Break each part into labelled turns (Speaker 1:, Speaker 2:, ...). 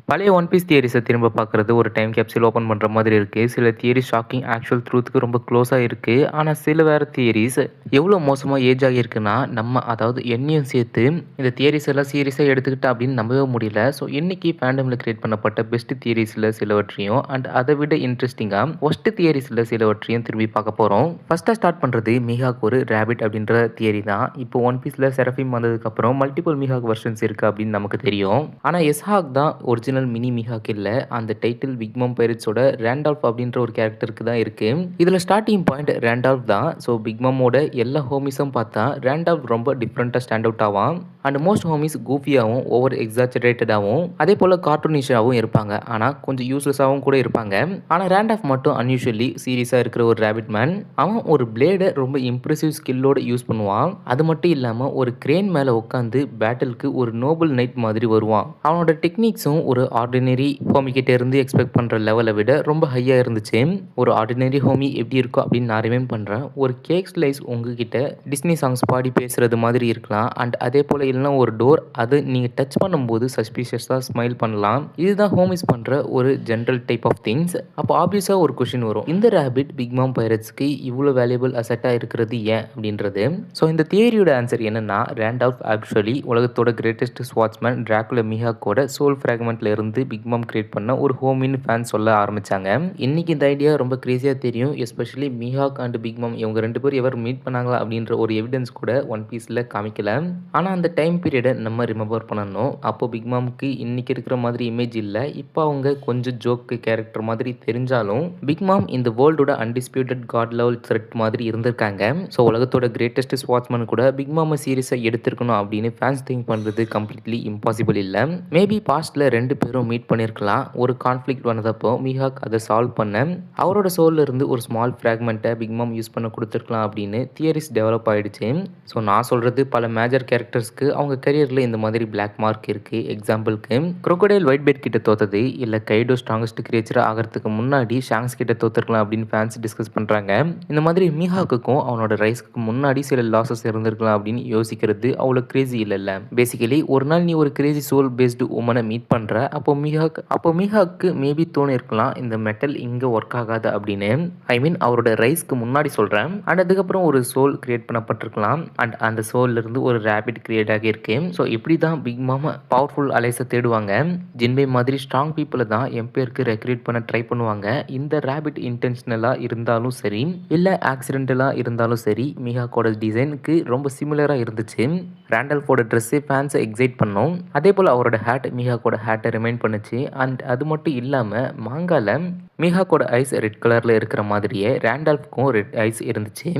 Speaker 1: பழைய one piece தியரிஸை திரும்ப பார்க்குறது ஒரு டைம் கேப்சூல் ஓப்பன் பண்ணுற மாதிரி இருக்குது. சில தியரி ஷாக்கிங் ஆக்சுவல் ட்ரூத்துக்கு ரொம்ப க்ளோஸாக இருக்குது. ஆனால் சில வேறு தியரிஸ் எவ்வளோ மோசமாக ஏஜ் ஆகியிருக்குன்னா நம்ம அதாவது என்னையும் சேர்த்து இந்த தியரிஸ் எல்லாம் சீரியஸாக எடுத்துக்கிட்டா அப்படின்னு நம்பவே முடியல. ஸோ இன்றைக்கி ஃபேண்டமில் கிரியேட் பண்ணப்பட்ட பெஸ்ட் தியரிஸில் சிலவற்றையும் அண்ட் அதை விட இன்ட்ரெஸ்டிங்காக ஒஸ்ட் தியரிஸில் சிலவற்றையும் திரும்பி பார்க்க போகிறோம். ஃபஸ்ட்டாக ஸ்டார்ட் பண்ணுறது மிஹாக் ஒரு ரேபிட் அப்படின்ற தியரி தான். இப்போ ஒன் பீஸில் செரஃபிம் வந்ததுக்கப்புறம் மல்டிபிள் மிஹாக் வெர்ஷன்ஸ் இருக்குது அப்படின்னு நமக்கு தெரியும். ஆனால் எஸ்ஹாக் தான் ஒரிஜினல் மினி மிஹாக் இல்ல. அந்த டைட்டில் பிக் மம் பைரட்ஸோட ரேண்டால்ஃப் அப்படின்ற ஒரு கேரக்டருக்கு தான் இருக்கு. இதுல ஸ்டார்டிங் பாயிண்ட் ரேண்டால்ஃப் தான். ஸோ பிக் மம்மோட எல்லா ஹோமிஸும் பார்த்தா ரேண்டால்ஃப் ரொம்ப டிஃப்ரெண்ட்டாக ஸ்டாண்ட் அவுட் ஆவான். அண்ட் மோஸ்ட் ஹோமிஸ் கூஃபியாகவும் ஓவர் எக்ஸாஜரேட்டடாகவும் அதே போல் கார்ட்டூனிஷாகவும் இருப்பாங்க. ஆனால் கொஞ்சம் யூஸ்லெஸ்ஸாகவும் கூட இருப்பாங்க. ஆனால் ரேண்டால்ஃப் மட்டும் அன்யூஷுவலி சீரியஸாக இருக்கிற ஒரு ரேபிட் மேன். அவன் ஒரு பிளேடை ரொம்ப இம்ப்ரெசிவ் ஸ்கில்லோட யூஸ் பண்ணுவான். அது மட்டும் இல்லாமல் ஒரு கிரேன் மேலே உட்காந்து பேட்டிலுக்கு ஒரு நோபல் நைட் மாதிரி வருவான். அவனோட டெக்னிக்ஸும் ஒரு ஆர்டினரி ஹோமி கிட்ட இருந்து எக்ஸ்பெக்ட் பண்ணுற லெவலை விட ரொம்ப ஹையாக இருந்துச்சு. ஒரு ஆர்டினரி ஹோமி எப்படி இருக்கும் அப்படின்னு நான் ரிமைண்ட் பண்ணுறேன். ஒரு கேக் ஸ்லைஸ் உங்ககிட்ட டிஸ்னி சாங்ஸ் பாடி பேசுகிறது மாதிரி இருக்கலாம். அண்ட் அதே போல் இல்லைனா ஒரு டோர் அது நீங்கள் டச் பண்ணும்போது சஸ்பீஷியஸாக ஸ்மைல் பண்ணலாம். இதுதான் ஹோமிஸ் பண்ணுற ஒரு ஜென்ரல் டைப் ஆஃப் திங்ஸ். அப்போ ஆப்வியஸாக ஒரு கொஷின் வரும், இந்த ரேபிட் பிக் மாம் பைரட்ஸ்க்கு இவ்வளோ வேல்யூபிள் அசட்டாக இருக்கிறது ஏன் அப்படின்றது. ஸோ இந்த தியரியோட ஆன்சர் என்னன்னா, ரேண்டால்ஃப் ஆக்சுவலி உலகத்தோட கிரேட்டஸ்ட் ஸ்வாட்ச்மேன் டிராகுலா மிஹாக்கோட சோல் ஃப்ராக்மெண்ட்ல இருந்து பிக் மாம் கிரியேட் பண்ண ஒரு ஹோமின்னு ஃபேன்ஸ் சொல்ல ஆரம்பிச்சாங்க. இன்னைக்கு இந்த ஐடியா ரொம்ப கிரேசியாக தெரியும். எஸ்பெஷலி மிஹாக் அண்ட் பிக் மாம் இவங்க ரெண்டு பேரும் எவர் மீட் பண்ணாங்களா அப்படின்ற ஒரு எவிடன்ஸ் கூட ஒன் பீஸில் காமிக்கல. ஆனால் அந்த டைம் பீரியடை நம்ம ரிமெம்பர் பண்ணணும். அப்போ பிக் மாம்க்கு இன்னைக்கு இருக்கிற மாதிரி இமேஜ் இல்லை. இப்போ அவங்க கொஞ்சம் ஜோக்கு கேரக்டர் மாதிரி தெரிஞ்சாலும் பிக் மாம் இந்த வேர்ல்டோட அன்டிஸ்பியூட்டட் காட் லெவல் த்ரெட் மாதிரி இருந்திருக்காங்க. ஸோ உலகத்தோட கிரேட்டஸ்ட் ஸ்வாட்ச்மேன் கூட பிக் மாமை சீரியஸாக எடுத்திருக்கணும் அப்படின்னு ஃபேன்ஸ் திங்க் பண்ணுறது கம்ப்ளீட்லி இம்பாசிபிள் இல்லை. மேபி பாஸ்டில் ரெண்டு பேரும் மீட் பண்ணியிருக்கலாம். ஒரு கான்ஃப்ளிக்ட் வந்தப்போ மிஹாக் அதை சால்வ் பண்ண அவரோட சோல்ல இருந்து ஒரு ஸ்மால் ஃப்ராக்மெண்ட்டை பிக் மாம் யூஸ் பண்ண கொடுத்துருக்கலாம் அப்படின்னு தியரிஸ் டெவலப் ஆயிடுச்சு. ஸோ நான் சொல்கிறது பல மேஜர் கேரக்டர்ஸ்க்கு அவங்க கரியரில் இந்த மாதிரி பிளாக் மார்க் இருக்குது. எக்ஸாம்பிளுக்கு crocodile ஒயிட் பெட் கிட்ட தோத்தது இல்லை கைடோ ஸ்ட்ராங்கஸ்ட் கிரியேச்சராக ஆகிறதுக்கு முன்னாடி ஷாங்ஸ் கிட்ட தோத்துருக்கலாம் அப்படின்னு ஃபேன்ஸ் டிஸ்கஸ் பண்ணுறாங்க. இந்த மாதிரி மிஹாக்குக்கும் அவனோட ரைஸ்க்கு முன்னாடி சில லாசஸ் இருந்திருக்கலாம் அப்படின்னு யோசிக்கிறது அவ்வளோ கிரேசி இல்லைல்ல. பேசிக்கலி ஒரு நாள் நீ ஒரு கிரேசி சோல் பேஸ்டு உமனை மீட் பண்ணுற, அப்போ மிஹாக்கு மேபி தோணி இருக்கலாம் இந்த மெட்டல் இங்கே ஒர்க் ஆகாது அப்படின்னு. ஐ மீன் அவரோட ரைஸ்க்கு முன்னாடி சொல்கிறேன். அண்ட் அதுக்கப்புறம் ஒரு சோல் கிரியேட் பண்ணப்பட்டிருக்கலாம். அண்ட் அந்த சோல்ல இருந்து ஒரு ரேபிட் கிரியேட் ஆகியிருக்கு. ஸோ இப்படி தான் பிக் மாமா பவர்ஃபுல் அலைஸை தேடுவாங்க. ஜின்பே மாதிரி ஸ்ட்ராங் பீப்புளை தான் எம்பையருக்கு ரெக்ரூட் பண்ண ட்ரை பண்ணுவாங்க. இந்த ரேபிட் இன்டென்ஷனலாக இருந்தாலும் சரி இல்லை ஆக்சிடென்டலாக இருந்தாலும் சரி மிஹாக்கோட டிசைனுக்கு ரொம்ப சிமிலராக இருந்துச்சு. ரேண்டல்ஃபோட ட்ரெஸ்ஸு ஃபேன்ஸை எக்ஸைட் பண்ணோம். அதே போல் அவரோட ஹேட் மிஹாக்கோட ஹேட்டை ரிமைண்ட் பண்ணுச்சு. அண்ட் அது மட்டும் இல்லாமல் மாங்கால மிஹாக்கோட ஐஸ் ரெட் கலரில் இருக்கிற மாதிரியே ரேண்டால்ஃப்க்கும் ரெட் ஐஸ் இருந்துச்சு.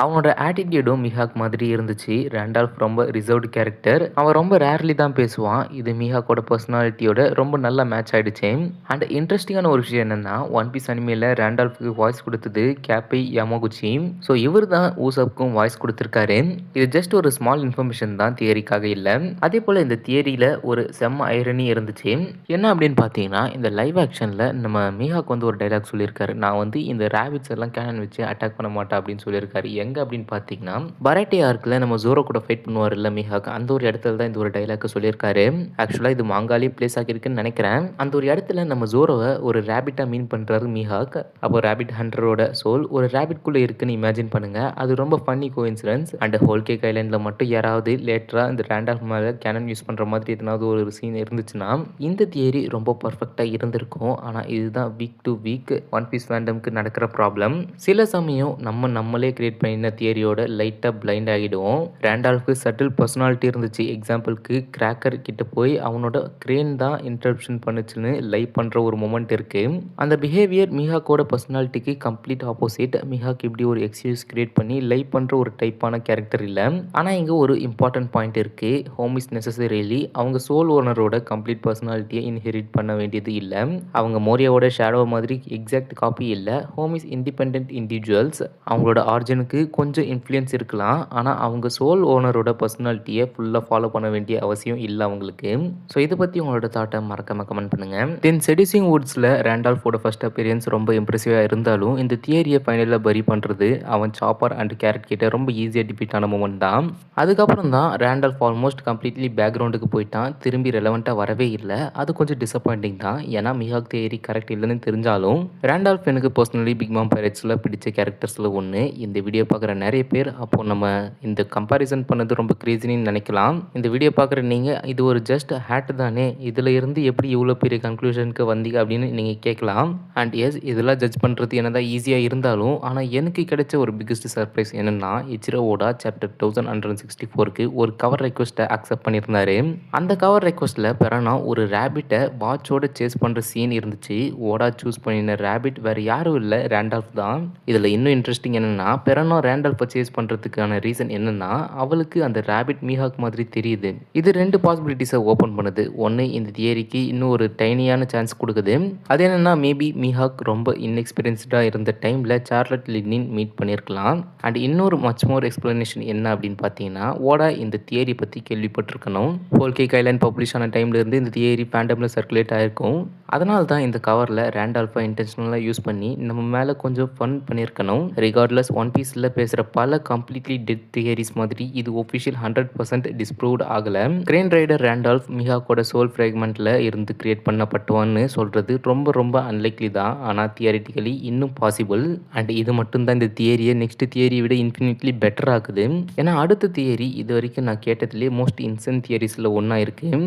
Speaker 1: அவனோட ஆட்டிடியூடும் மிஹாக் மாதிரி இருந்துச்சு. ரேண்டால்ஃப் ரொம்ப ரிசர்வ்டு கேரக்டர். அவன் ரொம்ப ரேர்லி தான் பேசுவான். இது மிஹாக்கோட பர்சனாலிட்டியோட ரொம்ப நல்லா மேட்ச் ஆகிடுச்சு. அண்ட் இன்ட்ரெஸ்டிங்கான ஒரு விஷயம் என்னென்னா, ஒன் பீஸ் அனிமேல ரேண்டால்ஃபுக்கு வாய்ஸ் கொடுத்தது கேப்பை யமகுச்சி. ஸோ இவர் தான் ஊசப்க்கும் வாய்ஸ் கொடுத்துருக்காரு. இது ஜஸ்ட் ஒரு ஸ்மால் இன்ஃபர்மேஷன் தான், தியரிக்காக இல்லை. அதே போல் இந்த தியரியில் ஒரு செம்ம ஐரணி இருந்துச்சு. என்ன அப்படின்னு பார்த்தீங்கன்னா, இந்த லைவ் ஆக்ஷனில் நம்ம மிஹாக் வந்து ஒரு டைலாக் சொல்லியிருக்காரு, நான் வந்து இந்த ரேபிட்ஸ் எல்லாம் கேனன் வச்சு அட்டாக் பண்ண மாட்டேன் அப்படின்னு சொல்லியிருக்காரு. எங்கே அப்படின்னு பார்த்தீங்கன்னா, பரேட்டே ஆர்க்கில் நம்ம ஜோரோ கூட ஃபைட் பண்ணுவார் இல்லை மிஹாக், அந்த ஒரு இடத்துல தான் இந்த ஒரு டைலாக் சொல்லியிருக்காரு. ஆக்சுவலாக இது மாங்காலே பிளேஸ் ஆகியிருக்குன்னு நினைக்கிறேன். அந்த ஒரு இடத்துல நம்ம ஜோரோவை ஒரு ரேபிட்டாக மீன் பண்ணுறாரு மிஹாக். அப்போ ரேபிட் ஹண்டரோட சோல் ஒரு ரேபிட்குள்ளே இருக்குன்னு இமேஜின் பண்ணுங்க. அது ரொம்ப funny coincidence. And whole cake ஐலாண்டில் மட்டும் யாராவது லேட்டராக இந்த ரேண்டால்ஃப் மேலே கேனன் யூஸ் பண்ணுற மாதிரி எதனாவது ஒரு சீன் இருந்துச்சுன்னா இந்த தியரி ரொம்ப பர்ஃபெக்டாக இருந்திருக்கும். ஆனால் இதுதான் week to week one piece ஃபேண்டம்க்கு நடக்கிற ப்ராப்ளம். சில சமயம் நம்மளே கிரியேட் பண்ணி தியரியோட லைட்டாக பிளைண்ட் ஆகிடுவோம். ரேண்டால்ஃப்க்கு சட்டில் பர்சனாலிட்டி இருந்துச்சு. எக்ஸாம்பிளுக்கு கிராக்கர் கிட்ட போய் அவனோட கிரேன் தான் இன்டரப்ஷன் பண்ணுச்சுன்னு லைவ் பண்ணுற ஒரு மொமெண்ட் இருக்கு. அந்த பிஹேவியர் மிஹாக்கோட பர்சனாலிட்டிக்கு கம்ப்ளீட் ஆப்போசிட். மிஹாக் இப்படி ஒரு எக்ஸ்கியூஸ் கிரியேட் பண்ணி லைவ் பண்ணுற ஒரு டைப்பான கேரக்டர் இல்லை. ஆனால் இங்கே ஒரு இம்பார்ட்டன்ட் பாயிண்ட் இருக்கு. ஹோம் இஸ் நெசசரிலி அவங்க சோல் ஓனரோட கம்ப்ளீட் பர்சனாலிட்டியை இன்ஹெரிட் பண்ண வேண்டியது இல்லை. அவங்க மோரியாவோட ஷேடோ மாதிரி எக்ஸாக்ட் காப்பி இல்லை. Home is independent individuals. அவங்களோட ஆர்ஜனுக்கு கொஞ்சம் இன்ஃப்ளூயன்ஸ் இருக்கலாம். ஆனா, அவங்க சோல் ஓனரோட பர்சனாலிட்டிய ஃபுல்லா ஃபாலோ பண்ண வேண்டிய அவசியம் இல்ல அவங்களுக்கு. ஸோ இத பத்தி உங்களோட தாட்ட மறக்காம கமெண்ட் பண்ணுங்க. தென் செடியூசிங் வுட்ஸ்ல ரேண்டால்ஃபோட ஃபர்ஸ்ட் அப்பியரன்ஸ் ரொம்ப இம்ப்ரெசிவா இருந்தாலும், இந்த தியரிய ஃபைனலா பரி பண்றது அவன் சாப்பர் அண்ட் கேரட் கிட்ட ரொம்ப ஈஸியா டிஃபீட் ஆன மொமெண்ட் தான். அதுக்கப்புறம் தான் ரேண்டால்ஃப் ஆல்மோஸ்ட் கம்ப்ளீட்லி பேக்ரவுண்டுக்கு போயிட்டான். திரும்பி ரெலவென்ட்டா வரவே இல்ல. அது கொஞ்சம் டிசப்பாயிண்டிங் தான். ஏன்னா மிஹாக் தியரி கரெக்ட் இல்லன்னு தெரிஞ்சாலும், ரேண்டால்ஃப் எனக்கு பர்சனலி பிக் மாம் பைரேட்ஸ்ல பிடிச்ச கேரக்டர்ஸ்ல ஒண்ணு. இந்த வீடியோ பார்க்குற நெறைய பேர் அப்போ நம்ம இந்த கம்பேரிசன் பண்ணது ரொம்ப கிரேசின்னு நினைக்கலாம். இந்த வீடியோ பார்க்குற நீங்க இது ஒரு ஜஸ்ட் ஹேட் தானே, இதுல இருந்து எப்படி இவ்வளோ பெரிய கன்க்ளூஷனுக்கு வந்தீங்க அப்படின்னு நீங்க கேட்கலாம். அண்ட் எஸ் இதெல்லாம் ஜட்ஜ் பண்றது என்னதான் ஈஸியா இருந்தாலும், ஆனா எனக்கு கிடைச்ச ஒரு பிக்கஸ்ட் சர்ப்ரைஸ் என்னன்னா, இச்சிரோ ஓடா சாப்டர் 1164க்கு ஒரு கவர் ரெக்வெஸ்ட்டை அக்செப்ட் பண்ணியிருந்தாரு. அந்த கவர் ரெக்வெஸ்ட்ல பெரானா ஒரு ரேபிட்டை வாட்சோட சேஸ் பண்ற சீன் இருந்துச்சு. ஓடா சூஸ் பண்ணின ரேபிட் வேற யாரும் இல்ல, ரேண்டால்ஃப் தான். இதுல இன்னும் இன்ட்ரெஸ்டிங் என்னன்னா, பெரானா ரேண்டால்ஃபை சேஸ் பண்றதுக்கான ரீசன் என்னன்னா, அவளுக்கு அந்த ரேபிட் மீஹாக் மாதிரி தெரியுது. இது 2 பாசிபிலிட்டிஸை ஓப்பன் பண்ணுது. ஒன்னு இந்த தியரிக்கு இன்னும் ஒரு டைனியான சான்ஸ் கொடுக்குது. அது என்னன்னா, மேபி மீஹாக் ரொம்ப இன்எக்ஸ்பீரியன்ஸ்டா இருந்த டைம்ல சார்லட் லின்னின் மீட் பண்ணியிருக்கலாம். அண்ட் இன்னொரு மச் மோர் எக்ஸ்பிளனேஷன் என்ன அப்படின்னு பார்த்தீங்கன்னா, ஓடா இந்த தியரி பற்றி கேள்விப்பட்டிருக்கணும். ஹோல்கே கைலைன் பப்ளிஷ் ஆன டைம்ல இருந்து இந்த தியரி ஃபேண்டம்ல சர்க்குலேட் ஆயிருக்கும். அதனால தான் இந்த கவரில் ரேண்டால்ஃபை இன்டென்ஷனலாக யூஸ் பண்ணி நம்ம மேலே கொஞ்சம் ஃபன் பண்ணியிருக்கணும். ரிகார்ட்லெஸ் ஒன் பீஸில் பேசுகிற பல கம்ப்ளீட்லி டெட் தியரிஸ் மாதிரி இது ஒஃபிஷியல் 100% டிஸ்ப்ரூவ்ட் ஆகலை. கிரேன் ரைடர் ரேண்டால்ஃப் மிஹாக்கோட சோல் ஃப்ராக்மெண்ட்டில் இருந்து கிரியேட் பண்ணப்பட்டவான்னு சொல்கிறது ரொம்ப ரொம்ப அன்லைக்லி தான். ஆனால் தியரிட்டிக்கலி இன்னும் பாசிபிள். அண்ட் இது மட்டும்தான் இந்த தியரியை நெக்ஸ்ட் தியரியை விட இன்ஃபினிட்லி பெட்டர் ஆகுது. ஏன்னா அடுத்த தியரி இது வரைக்கும் நான் கேட்டதுலேயே மோஸ்ட் இன்சென்ட் தியரிஸில் ஒன்றா இருக்குது.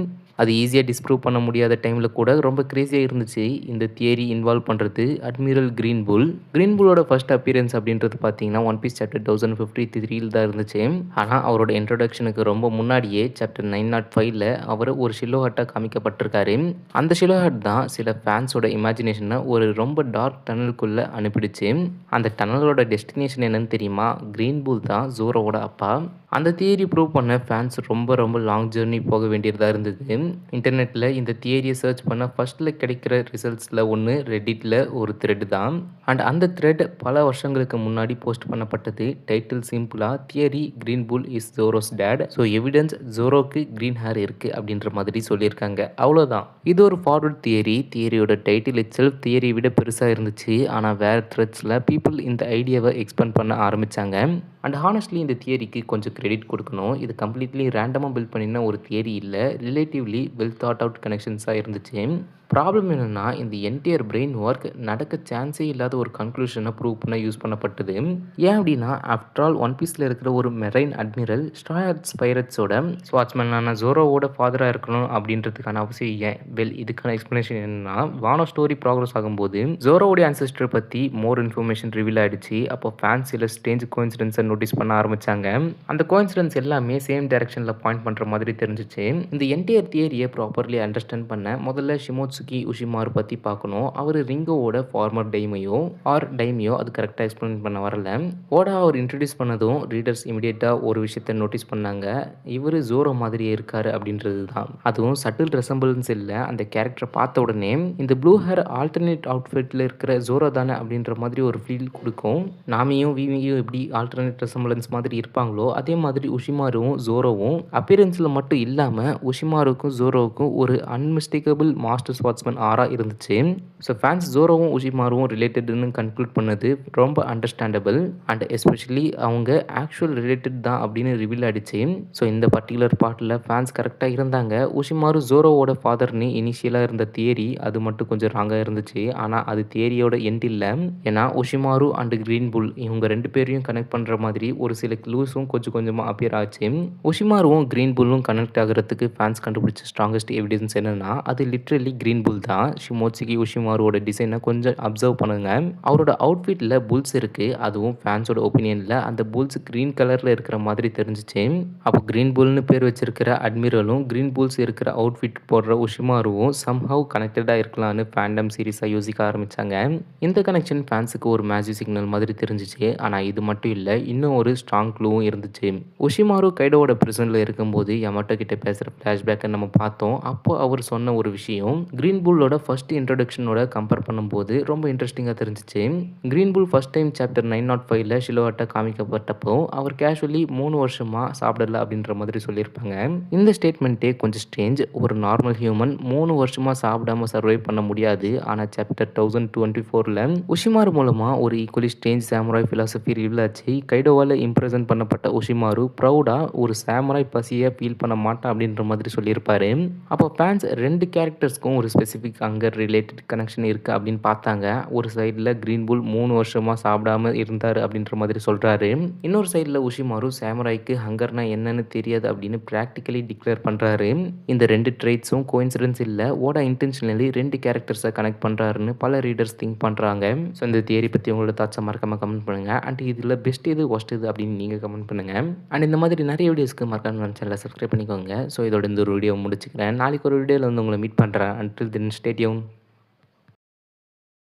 Speaker 1: அது ஈஸியாக டிஸ்ப்ரூவ் பண்ண முடியாத டைமில் கூட ரொம்ப க்ரேஸியாக இருந்துச்சு இந்த தியரி இன்வால்வ் பண்ணுறது. அட்மிரல் கிரீன் புல். கிரீன் புல்லோட ஃபர்ஸ்ட் அப்பியரன்ஸ் அப்படின்றது பார்த்தீங்கன்னா ஒன் பீஸ் சாப்டர் 1053 தான் இருந்துச்சு. ஆனால் அவரோட இன்ட்ரோடக்ஷனுக்கு ரொம்ப முன்னாடியே சாப்டர் 905ல் அவர் ஒரு ஷிலோஹட்டாக காமிக்கப்பட்டிருக்காரு. அந்த ஷிலோஹட் தான் சில ஃபேன்ஸோட இமேஜினேஷனை ஒரு ரொம்ப டார்க் டனலுக்குள்ளே அனுப்பிடுச்சு. அந்த டனலோட டெஸ்டினேஷன் என்னன்னு தெரியுமா? கிரீன் புல் தான் ஜோரோவோட அப்பா. அந்த தியரி ப்ரூவ் பண்ண ஃபேன்ஸ் ரொம்ப ரொம்ப லாங் ஜேர்னி போக வேண்டியதாக இருந்தது. இன்டர்நெட்டில் இந்த தியரியை சர்ச் பண்ண ஃபர்ஸ்ட்டில் கிடைக்கிற ரிசல்ட்ஸில் ஒன்று ரெடிட்டில் ஒரு த்ரெட் தான். அண்ட் அந்த த்ரெட் பல வருஷங்களுக்கு முன்னாடி போஸ்ட் பண்ணப்பட்டது. டைட்டில் சிம்பிளாக theory green bull is Zoro's dad. So evidence ஜோரோக்கு கிரீன் ஹேர் இருக்குது அப்படின்ற மாதிரி சொல்லியிருக்காங்க. அவ்வளோதான். இது ஒரு ஃபார்வர்ட் தியரி. தியரியோட டைட்டில் இட் செல்ஃப் தியரியை விட பெருசாக இருந்துச்சு. ஆனால் வேறு த்ரெட்ஸில் பீப்புள் இந்த ஐடியாவை எக்ஸ்பேண்ட் பண்ண ஆரம்பித்தாங்க. அண்ட் ஹானஸ்ட்லி இந்த தியரிக்கு கொஞ்சம் கிரெடிட் கொடுக்கணும். இது கம்ப்ளீட்லி ரேண்டமாக பில்ட் பண்ணின ஒரு தியரி இல்லை. ரிலேட்டிவ்லி வெல் தாட் அவுட் கனெக்ஷன்ஸாக இருந்துச்சு. ப்ராப்ளம் என்னென்னா, இந்த என்டையர் பிரெயின் ஒர்க் நடக்க சான்ஸே இல்லாத ஒரு கன்க்ளூஷனை ப்ரூவ் பண்ண யூஸ் பண்ணப்பட்டது. ஏன் அப்படின்னா, ஆஃப்டர் ஆல் ஒன் பீஸில் இருக்கிற ஒரு மெரைன் அட்மிரல் ஸ்டார்ஸ் பைரட்ஸோட ஸ்வாட்ச்மேனான ஜோரோவோட ஃபாதராக இருக்கணும் அப்படின்றதுக்கான அவசியம் ஏன்? வெல், இதுக்கான எக்ஸ்ப்ளனேஷன் என்னன்னா, வானோ ஸ்டோரி ப்ராக்ரஸ் ஆகும்போது ஜோரோவோடைய ஆன்செஸ்டர் பற்றி மோர் இன்ஃபர்மேஷன் ரிவீல் ஆகிடுச்சு. அப்போ ஃபேன்ஸ் சில ஸ்ட்ரேஞ்ச் கோயின்சிடென்ஸை நோட்டீஸ் பண்ண ஆரம்பித்தாங்க. அந்த கோயின்சிடென்ஸ் எல்லாமே சேம் டைரக்ஷனில் பாயிண்ட் பண்ணுற மாதிரி தெரிஞ்சிச்சு. இந்த என்டையர் தியரியை ப்ராப்பர்லி அண்டர்ஸ்டாண்ட் பண்ண முதல்ல ஷிமோட்சுகி உஷிமாரு பற்றி பார்க்கணும். அவர் ரிங்கோவோட ஃபார்மர் டைமியோ அது கரெக்டாக எக்ஸ்பிளைன் பண்ண வரல. ஓடா அவர் இன்ட்ரடியூஸ் பண்ணதும் ரீடர்ஸ் இமிடியேட்டாக ஒரு விஷயத்தை நோட்டீஸ் பண்ணாங்க. இவர் ஜோரோ மாதிரியே இருக்காரு அப்படின்றது தான். அதுவும் சட்டில் ரெசம்பிளன்ஸ் இல்லை. அந்த கேரக்டரை பார்த்த உடனே இந்த ப்ளூ ஹேர் ஆல்டர்னேட் அவுட்ஃபிட்டில் இருக்கிற ஜோரோ தானே அப்படின்ற மாதிரி ஒரு ஃபீல் கொடுக்கும். நாமியும் விவியும் எப்படி ஆல்டர்னேட் ரெசம்பிளன்ஸ் மாதிரி இருப்பாங்களோ அதே மாதிரி உஷிமாருவும் ஜோரோவும் அப்பியரன்ஸில் மட்டும் இல்லாமல் உஷிமாருக்கும் ஜோரோவுக்கும் ஒரு அன்மிஸ்டேக்கபிள் மாஸ்டர் ஸ்வாட்ஸ்மேன் ஆரா இருந்துச்சு. ஸோ ஃபேன்ஸ் ஜோரோவும் உஷிமாருவும் ரிலேட்டட்னு கன்க்ளூட் பண்ணது ரொம்ப அண்டர்ஸ்டாண்டபிள். அண்ட் எஸ்பெஷலி அவங்க ஆக்சுவல் ரிலேட்டட் தான் அப்படின்னு ரிவீல் ஆகிடுச்சு. ஸோ இந்த பர்டிகுலர் பார்ட்டில் ஃபேன்ஸ் கரெக்டாக இருந்தாங்க. உஷிமாரு ஜோரோவோட ஃபாதர்னு இனிஷியலாக இருந்த தியரி அது மட்டும் கொஞ்சம் ராங்காக இருந்துச்சு. ஆனால் அது தியரியோட எண்ட் இல்லை. ஏன்னா உஷிமாரு அண்ட் கிரீன் புல் இவங்க 2 பேரையும் கனெக்ட் பண்ணுற மாதிரி ஒரு சில க்ளூஸும் கொஞ்சம் கொஞ்சமாக அப்பியர் ஆச்சு. உஷிமாருவும் கிரீன் புல்லும் கனெக்ட் ஆகிறதுக்கு ஃபேன்ஸ் கண்டுபிடிச்ச ஸ்ட்ராங்கஸ்ட் எவிடன்ஸ் என்னன்னா, அது லிட்ரலி கிரீன் புல் தான். ஷிமோட்சுகி உஷிமாருவோட டிசைனை கொஞ்சம் அப்சர்வ் பண்ணுங்க. அவரோட அவுட்ஃபிட்டில் புல்ஸ் இருக்குது. அதுவும் ஃபேன்ஸோட ஒப்பீனியனில் அந்த புல்ஸ் க்ரீன் கலரில் இருக்கிற மாதிரி தெரிஞ்சிச்சு. அப்போ கிரீன் புல்னு பேர் வச்சிருக்கிற அட்மிரலும் கிரீன் புல்ஸ் இருக்கிற அவுட்ஃபிட் போடுற உஷிமாருவும் சம்ஹவ் கனெக்டடாக இருக்கலாம்னு ஃபேண்டம் சீரிஸாக யோசிக்க ஆரம்பித்தாங்க. இந்த கனெக்ஷன் ஃபேன்ஸுக்கு ஒரு மேஜிக் சிக்னல் மாதிரி தெரிஞ்சிச்சு. ஆனால் இது மட்டும் இல்லை, இன்னும் ஒரு ஸ்ட்ராங் க்ளூவும் இருந்துச்சு. உஷிமாரு கைடோவோட பிரிசனில் இருக்கும்போது யமட்டோ கிட்ட பேசுகிற ஃப்ளாஷ்பேக்கை நம்ம பார்த்தோம். அப்போ அவர் சொன்ன ஒரு விஷயம் கிரீன் புல்லோட ஃபர்ஸ்ட் இன்ட்ரடக்ஷனோட கம்பேர் பண்ணும்போது ரொம்ப இன்ட்ரெஸ்டிங்காக தெரிஞ்சிச்சு. கிரீன் புல் ஃபர்ஸ்ட் டைம் சாப்டர் 905ல் ஷிலோவாட்ட காமிக்கப்பட்டப்போ அவர் கேஷுவலி 3 வருஷமாக சாப்பிடல அப்படின்ற மாதிரி சொல்லியிருப்பாங்க. இந்த ஸ்டேட்மெண்ட்டே கொஞ்சம் ஸ்ட்ரேஞ்ச். ஒரு நார்மல் ஹியூமன் 3 வருஷமாக சாப்பிடாம சர்வை பண்ண முடியாது. ஆனால் சாப்டர் 1024ல் உஷிமாரு மூலமாக ஒரு equally strange samurai philosophy reveal ஆச்சு. கைடோவால் இம்ப்ரெசன்ட் பண்ணப்பட்ட உஷிமாரு ப்ரௌடாக ஒரு சாமுராய் பசியை ஃபீல் பண்ண மாட்டான் அப்படின்ற மாதிரி சொல்லியிருப்பாரு. அப்போ ஃபேன்ஸ் 2 கேரக்டர்ஸ்க்கும் ஒரு ஸ்பெசிஃபிக் ஹங்கர் ரிலேட்டட் கனெக்ஷன் இருக்குது அப்படின்னு பார்த்தாங்க. ஒரு சைடில் கிரீன் புல் 3 வருஷமாக சாப்பிடாம இருந்தார் அப்படின்ற மாதிரி சொல்கிறாரு. இன்னொரு சைடில் உஷிமாரு சாமுராய்க்கு ஹங்கர்னா என்னன்னு தெரியாது அப்படின்னு ப்ராக்டிக்கலி டிக்ளேர் பண்ணுறாரு. இந்த 2 ட்ரைட்ஸும் கோயின்சிடன்ஸ் இல்லை, ஓடா இன்டென்ஷனலி 2 கேரக்டர்ஸை கனெக்ட் பண்ணுறாருன்னு பல ரீடர்ஸ் திங்க் பண்ணுறாங்க. ஸோ இந்த தியரி பற்றி உங்களோட தாட்ஸை மறக்காமல் கமெண்ட் பண்ணுங்கள். அண்ட் இதில் பெஸ்ட் எது ஒஸ்ட் எது அப்படின்னு நீங்கள் கமெண்ட் பண்ணுங்கள். அண்ட் இந்த மாதிரி நிறைய வீடியோஸ்க்கு மறக்காம நம்ம சேனலை சப்ஸ்கிரைப் பண்ணிக்கோங்க. ஸோ இதோட இந்த ஒரு வீடியோ முடிச்சுக்கிறேன். நாளைக்கு ஒரு வீடியோவில் வந்து உங்களை மீட் பண்ணுறேன். Until then stay tune.